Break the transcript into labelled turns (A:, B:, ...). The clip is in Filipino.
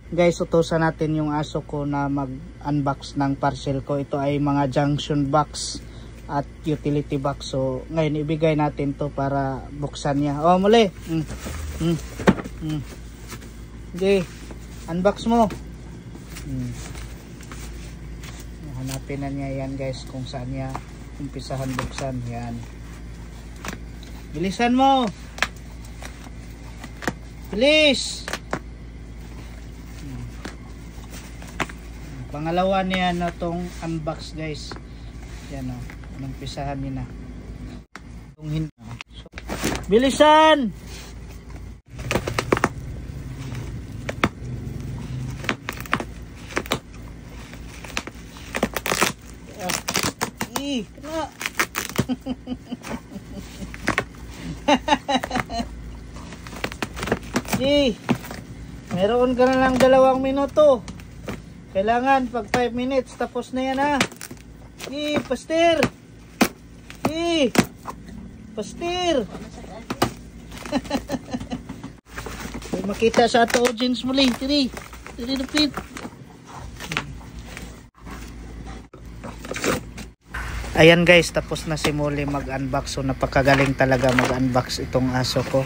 A: Guys, utusan natin yung aso ko na mag-unbox ng parcel ko. Ito ay mga junction box at utility box. So, ngayon ibigay natin to para buksan niya. Oh, muli. Okay, unbox mo. Hanapin na niya yan guys kung saan niya umpisahan buksan. Yan. Bilisan mo. Bilis. Pangalawa niya na tong unbox guys. Yan o. Anong pisahan niya na. Bilisan! Kena. Meron ka na lang 2 minuto. Kailangan pag 5 minutes tapos na yan ha. Pastir. Pastir. Makita sa ato audience muli. Tiri repeat. Ayan guys, tapos na si Molly mag-unbox. So napakagaling talaga mag-unbox itong aso ko.